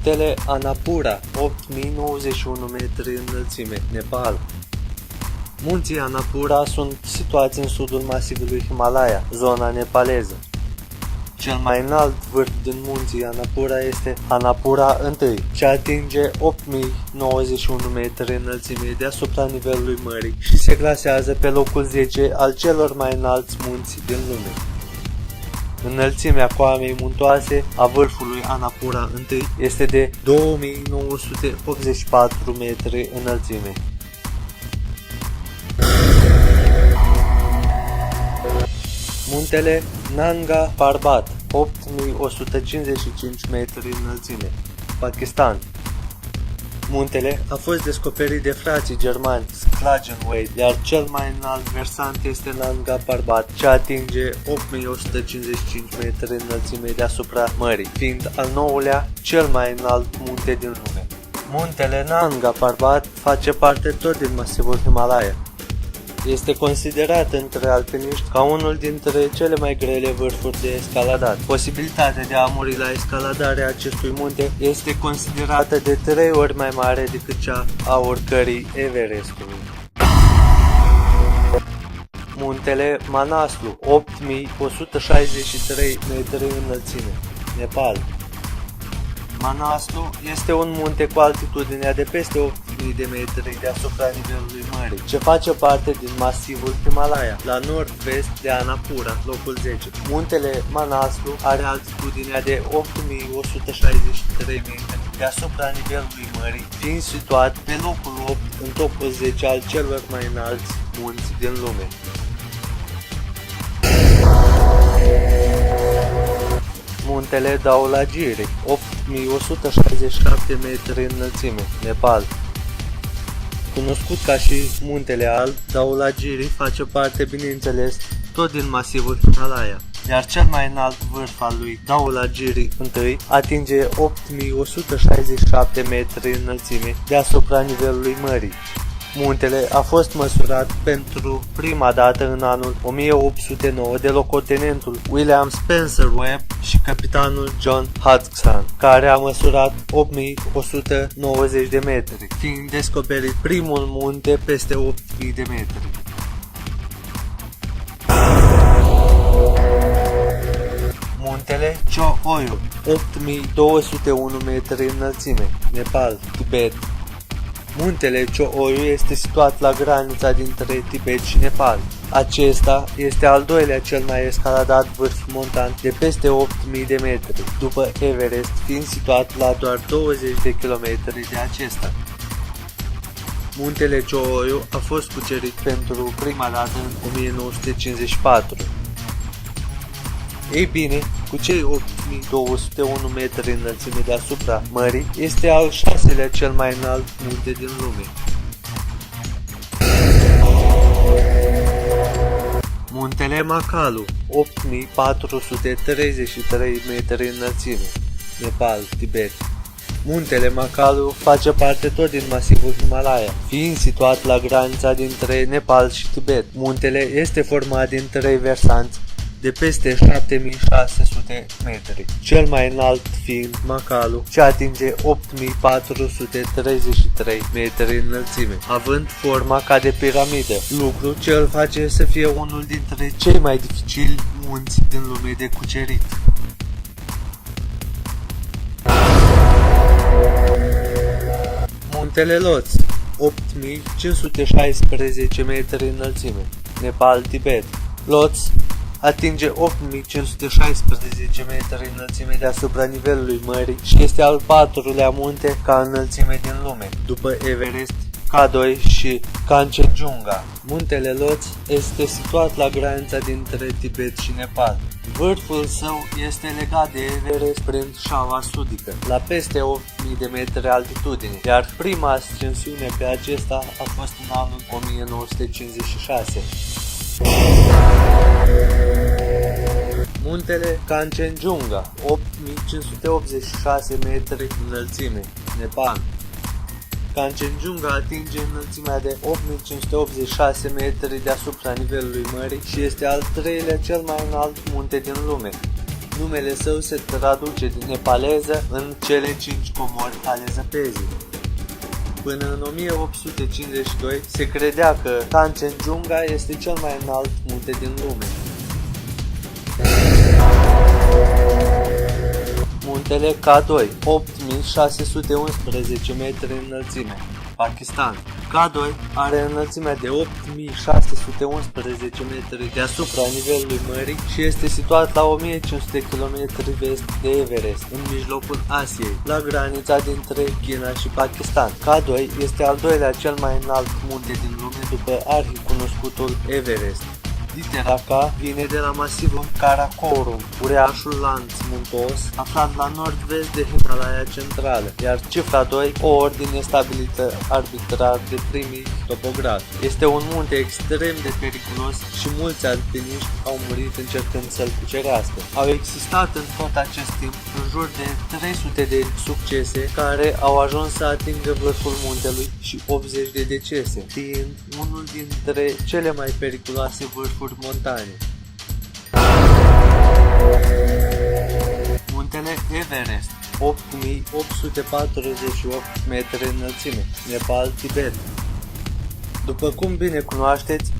Muntele Annapurna, 8091 metri înălțime, Nepal. Munții Annapurna sunt situați în sudul masivului Himalaya, zona nepaleză. Cel mai înalt vârf din munții Annapurna este Annapurna I, ce atinge 8091 metri înălțime deasupra nivelului mării și se clasează pe locul 10 al celor mai înalți munți din lume. Înălțimea coamei muntoase a vârfului Annapurna I este de 2984 metri înălțime. Muntele Nanga Parbat, 8155 metri înălțime, Pakistan. Muntele a fost descoperit de frații germani Schlagenweit, iar cel mai înalt versant este Nanga Parbat, ce atinge 8155 metri înălțime deasupra mării, fiind al nouălea cel mai înalt munte din lume. Muntele Nanga Parbat face parte tot din masivul Himalaya. Este considerat între alpiniști ca unul dintre cele mai grele vârfuri de escaladat. Posibilitatea de a muri la escaladarea acestui munte este considerată de 3 ori mai mare decât cea a urcării Everestului. Muntele Manaslu, 8163 metri înălțime, Nepal. Manaslu este un munte cu altitudinea de peste 8000 de metri deasupra nivelului mării, ce face parte din masivul Himalaya, la nord-vest de Annapurna, locul 10. Muntele Manaslu are altitudinea de 8163 metri deasupra nivelului mării, fiind situat pe locul 8 în topul 10 al celor mai înalți munți din lume. Muntele Dhaulagiri, 8167 metri înălțime, Nepal. Cunoscut ca și Muntele Alb, Dhaulagiri face parte, bineînțeles, tot din masivul Himalaya, iar cel mai înalt vârf al lui Dhaulagiri I atinge 8167 metri înălțime deasupra nivelului mării. Muntele a fost măsurat pentru prima dată în anul 1809 de locotenentul William Spencer Webb și capitanul John Hudson, care a măsurat 8190 de metri, fiind descoperit primul munte peste 8000 de metri. Muntele Cho Oyu, 8201 metri înălțime, Nepal, Tibet. Muntele Cho Oyu este situat la granița dintre Tibet și Nepal. Acesta este al doilea cel mai escaladat vârf montan de peste 8000 de metri, după Everest, fiind situat la doar 20 de kilometri de acesta. Muntele Cho Oyu a fost cucerit pentru prima dată în 1954. Ei bine, cu cei 8201 metri înălțime deasupra mării, este al 6-lea cel mai înalt munte din lume. Muntele Makalu, 8433 metri înălțime, Nepal, Tibet. Muntele Makalu face parte tot din masivul Himalaya, fiind situat la granița dintre Nepal și Tibet. Muntele este format din 3 versanți de peste 7600 metri, cel mai înalt fiind Makalu, ce atinge 8433 metri înălțime, având forma ca de piramidă, lucru ce îl face să fie unul dintre cei mai dificili munți din lume de cucerit. Muntele Lhotse, 8516 metri înălțime, Nepal, Tibet. Lhotse atinge 8516 metri înălțime deasupra nivelului mării și este al 4-lea munte ca înălțime din lume, după Everest, K2 și Kanchenjunga. Muntele Lhotse este situat la granița dintre Tibet și Nepal. Vârful său este legat de Everest prin șaua sudică, la peste 8000 de metri altitudine, iar prima ascensiune pe acesta a fost în anul 1956. Muntele Kanchenjunga, 8586 metri înălțime, Nepal. Kanchenjunga atinge înălțimea de 8586 metri deasupra nivelului mării și este al treilea cel mai înalt munte din lume. Numele său se traduce din nepaleză în cele 5 comori ale zăpezii. Până în 1852 se credea că Kanchenjunga este cel mai înalt munte din lume. Muntele K2, 8611 metri înălțime, Pakistan. K2 are înălțimea de 8611 metri deasupra nivelului mării și este situat la 1500 km vest de Everest, în mijlocul Asiei, la granița dintre China și Pakistan. K2 este al doilea cel mai înalt munte din lume după arhicunoscutul Everest. Litera K vine de la masivul Karakorum, uriașul lanț muntos aflat la nord-vest de Himalaya centrală, iar cifra 2, o ordine stabilită arbitrar de primii topografi. Este un munte extrem de periculos și mulți alpiniști au murit încercând să-l cucerească. Au existat în tot acest timp în jur de 300 de succese care au ajuns să atingă vârful muntelui și 80 de decese, fiind unul dintre cele mai periculoase vârfuri montane. Muntele Everest, 8848 metri înălțime, Nepal, Tibet. După cum bine cunoașteți,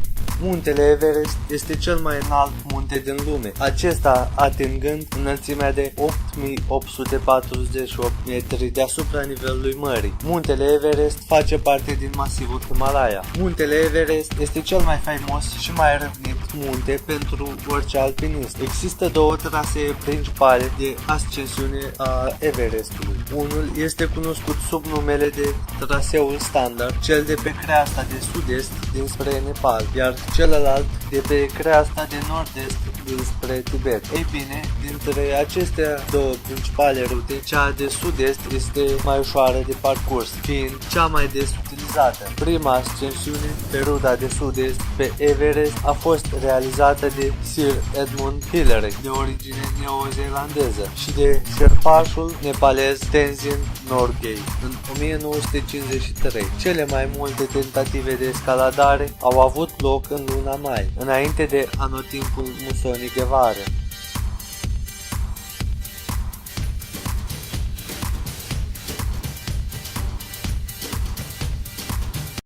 muntele Everest este cel mai înalt munte din lume, acesta atingând înălțimea de 8848 metri deasupra nivelului mării. Muntele Everest face parte din masivul Himalaya. Muntele Everest este cel mai faimos și mai răvnit munte pentru orice alpinist. Există două trasee principale de ascensiune a Everestului. Unul este cunoscut sub numele de traseul standard, cel de pe creasta de sud-est dinspre Nepal, iar celălalt de pe creasta de nord-est dinspre Tibet. Ei bine, dintre acestea două principale rute, cea de sud-est este mai ușoară de parcurs, fiind cea mai des utilizată. Prima ascensiune pe ruta de sud-est pe Everest a fost realizată de Sir Edmund Hillary, de origine neozeelandeză, și de șerpașul nepalez Tenzin Norgay în 1953. Cele mai multe tentative de escaladare au avut loc în luna mai, înainte de anotimpul musonii de vară.